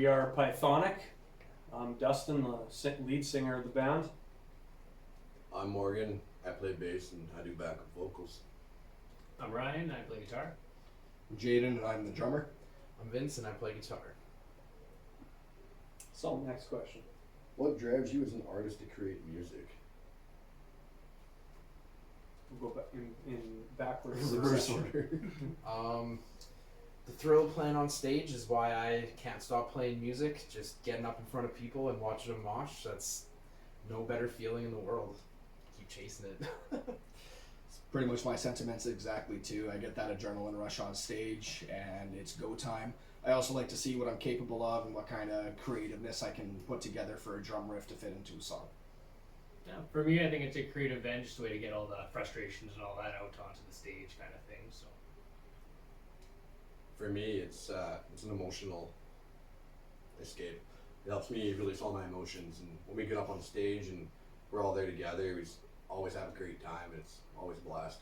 We are Pythonic. I'm Dustin, the lead singer of the band. I'm Morgan. I play bass and I do backup vocals. I'm Ryan. I play guitar. I'm Jayden, and I'm the drummer. I'm Vincent. I play guitar. So, next question. What drives you as an artist to create music? We'll go back in backwards. Reverse order. The thrill of playing on stage is why I can't stop playing music. Just getting up in front of people and watching them mosh, that's no better feeling in the world. Keep chasing it. It's pretty much my sentiments exactly too. I get that adrenaline rush on stage, and it's go time. I also like to see what I'm capable of and what kind of creativeness I can put together for a drum riff to fit into a song. Yeah, for me, I think it's a creative event, just a way to get all the frustrations and all that out onto the stage, kind of thing. So. For me, it's an emotional escape. It helps me release all my emotions, and when we get up on stage and we're all there together, we always have a great time. And it's always a blast.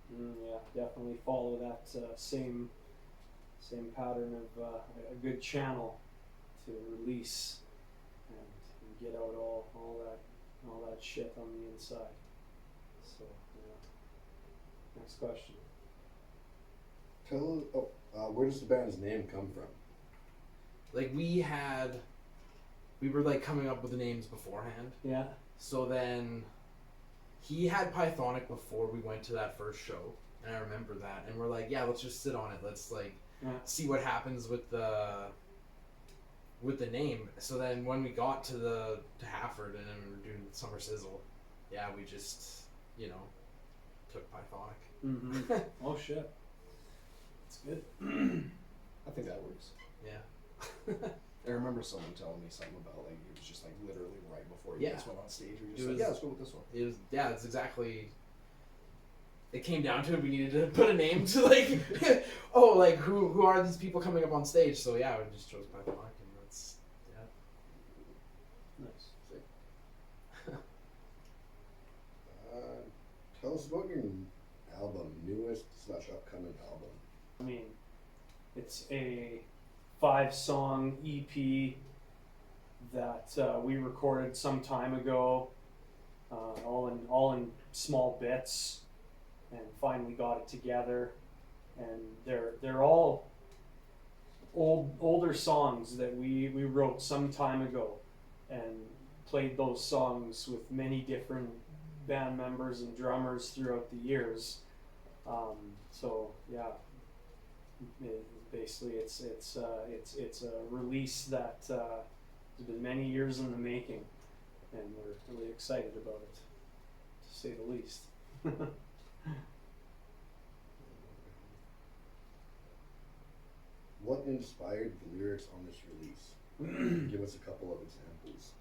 Yeah, definitely follow that same pattern of a good channel to release and get out all that shit on the inside. So, yeah. Next question. Where does the band's name come from? Like we were like coming up with the names beforehand. Yeah. So then he had Pythonic before we went to that first show, and I remember that. And we're like, yeah, let's just sit on it. Let's see what happens with the name. So then when we got to Hafford and then we were doing Summer Sizzle, yeah, we just took Pythonic. Mm-hmm. Oh shit. That's good. I think that works. Yeah. I remember someone telling me something about it was just like literally right before you guys went on stage. We were just It like, was- yeah, let's go with this one. It was it's exactly. It came down to it. We needed to put a name to who are these people coming up on stage? So yeah, we just chose Pythonic, and that's Nice. Tell us about your album, newest/upcoming album. I mean, it's a 5-song EP that we recorded some time ago, all in small bits, and finally got it together. And they're all older songs that we wrote some time ago, and played those songs with many different band members and drummers throughout the years. So yeah. Basically, it's a release that has been many years in the making, and we're really excited about it, to say the least. What inspired the lyrics on this release? Give us a couple of examples.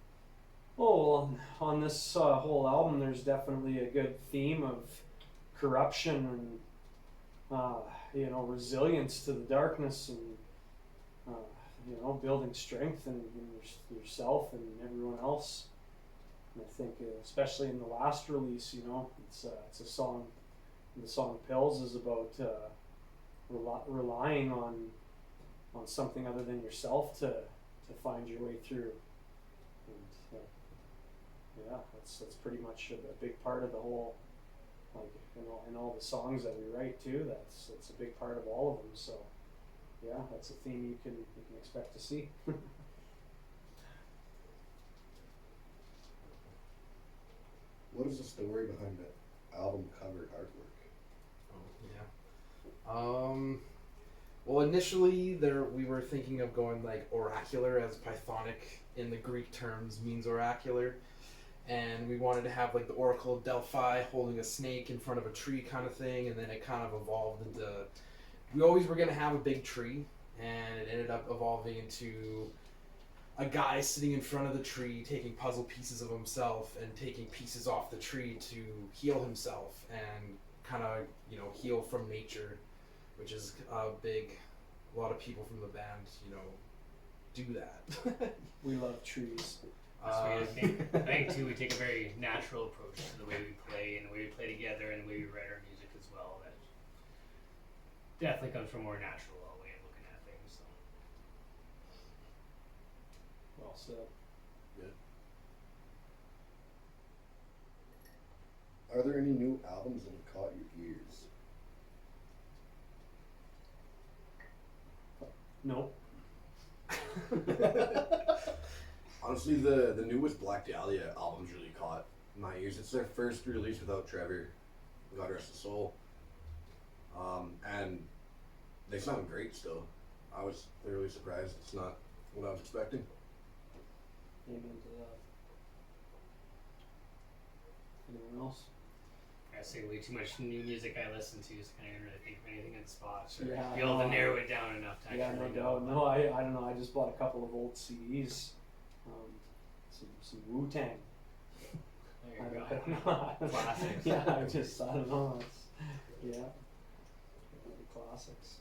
Oh, well, on this whole album, there's definitely a good theme of corruption and resilience to the darkness, and building strength in yourself and everyone else. And I think especially in the last release, it's a song. The song "Pills" is about relying on something other than yourself to find your way through. And that's pretty much a big part of the whole. In all the songs that we write too, that's a big part of all of them. So, yeah, that's a theme you can expect to see. What is the story behind the album cover artwork? Well, initially we were thinking of going like oracular, as Pythonic in the Greek terms means oracular. And we wanted to have like the Oracle of Delphi holding a snake in front of a tree kind of thing, and then it kind of evolved into, we always were going to have a big tree, and it ended up evolving into a guy sitting in front of the tree taking puzzle pieces of himself and taking pieces off the tree to heal himself and kind of heal from nature, which is a lot of people from the band do that. We love trees. I think too, we take a very natural approach to the way we play and the way we play together and the way we write our music as well. That definitely comes from a more natural way of looking at things. So. Well said. Are there any new albums that have caught your ears? No. Honestly, the newest Black Dahlia album's really caught my ears. It's their first release without Trevor, God rest his soul. And they sound great still. I was thoroughly surprised. It's not what I was expecting. Amen to that. Anyone else? I say way too much new music I listen to, so I can't even really think of anything in spots or Yeah, be able no, to narrow it down enough to Yeah, actually no doubt. No, I don't know. I just bought a couple of old CDs. Some Wu-Tang. There I you don't go. know. Classics. Yeah, I don't know. Yeah. The classics.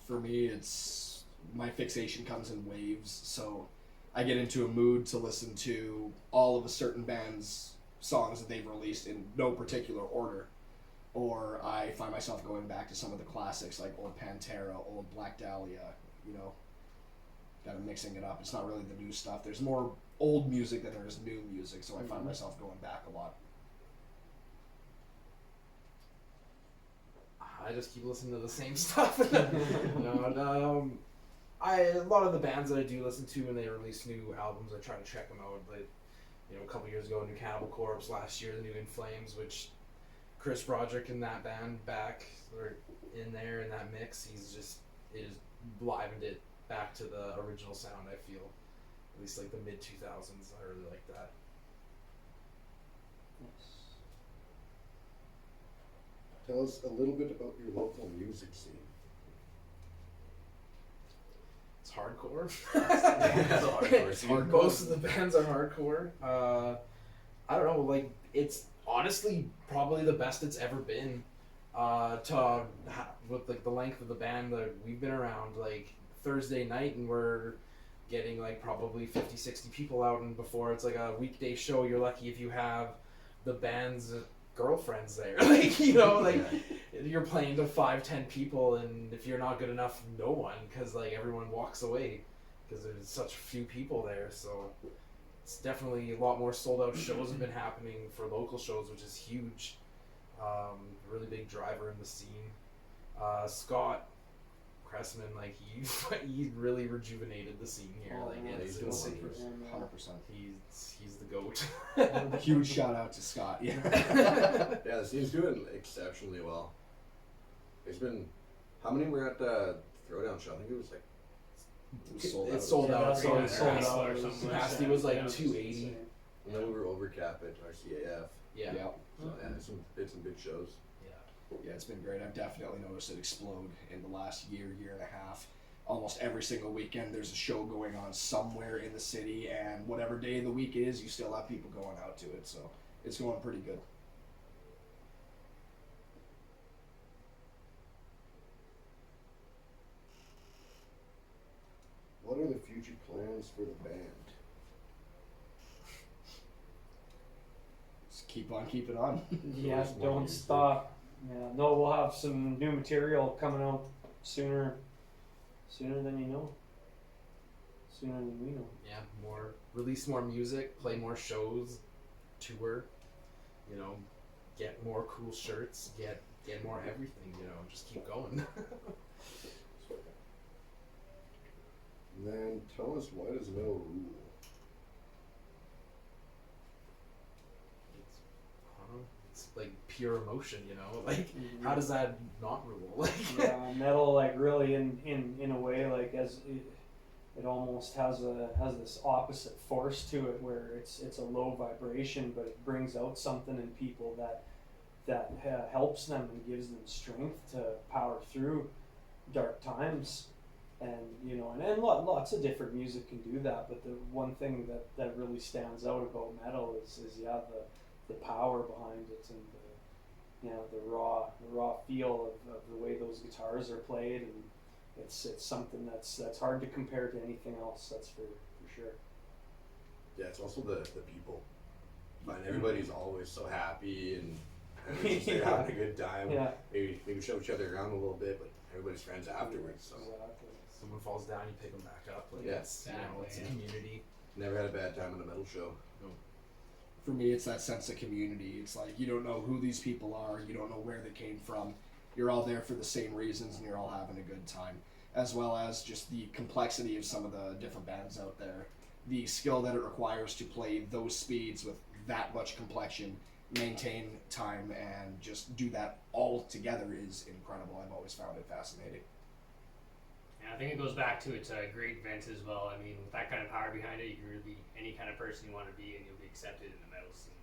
For me, it's my fixation comes in waves. So I get into a mood to listen to all of a certain band's songs that they've released in no particular order, or I find myself going back to some of the classics like old Pantera, old Black Dahlia. You know, kind of mixing it up. It's not really the new stuff. There's more old music than there is new music, so I find myself going back a lot. I just keep listening to the same stuff. No, a lot of the bands that I do listen to when they release new albums, I try to check them out. Like, a couple years ago, New Cannibal Corpse. Last year, the new In Flames, which Chris Broderick and that band back or in there in that mix. It has livened it back to the original sound. I feel, at least like the mid 2000s. I really like that. Tell us a little bit about your local music scene. It's hardcore. It's hardcore. Most of the bands are hardcore. I don't know, like, it's honestly probably the best it's ever been. With like the length of the band that we've been around, like Thursday night, and we're getting like probably 50, 60 people out, and before it's like a weekday show, you're lucky if you have the band's girlfriends there. You're playing to 5, 10 people, and if you're not good enough, no one, because like everyone walks away because there's such few people there. So it's definitely a lot more sold out shows have been happening for local shows, which is huge. Really big driver in the scene. Scott Cressman, like he really rejuvenated the scene here. Oh, like man, it's doing insane. wonders. 100%. He's the goat. Huge shout out to Scott. Yeah. Yeah, the scene's doing exceptionally well. There's been, how many were at the Throwdown show? I think it was like It's sold out. That's what it's sold Wrestler out. or something. Capacity was like Yeah, 280. insane. And then we were over cap at our CAF. Yeah. So yeah, it's some big shows. Yeah, it's been great. I've definitely noticed it explode in the last year and a half. Almost every single weekend there's a show going on somewhere in the city, and whatever day of the week is, you still have people going out to it. So it's going pretty good. What are the future plans for the band? Just keep on keeping on. Yeah, First one don't you stop. Yeah, no, we'll have some new material coming out sooner than you know. Sooner than we know. Yeah, release more music, play more shows, tour, get more cool shirts, get more everything, just keep going. And then tell us, why does metal rule? I don't know, it's like pure emotion, like how does that not rule? Like Yeah, metal, like really in a way, like as it almost has this opposite force to it, where it's a low vibration, but it brings out something in people that helps them and gives them strength to power through dark times. And and lots of different music can do that, but the one thing that really stands out about metal is the power behind it, and the raw feel of the way those guitars are played, and it's something that's hard to compare to anything else. That's for sure. Yeah, it's also the people. And everybody's always so happy and they're having a good time. Yeah. Maybe show each other around a little bit, but everybody's friends afterwards. So Exactly. Someone falls down, you pick them back up. Like, Yeah. it's, you know, it's a community. Never had a bad time in a metal show. For me, it's that sense of community. It's like you don't know who these people are, you don't know where they came from. You're all there for the same reasons, and you're all having a good time. As well as just the complexity of some of the different bands out there. The skill that it requires to play those speeds with that much complexion, maintain time, and just do that all together is incredible. I've always found it fascinating. And I think it goes back to it's a great vent as well. I mean, with that kind of power behind it, you can really be any kind of person you want to be, and you'll be accepted in the metal scene.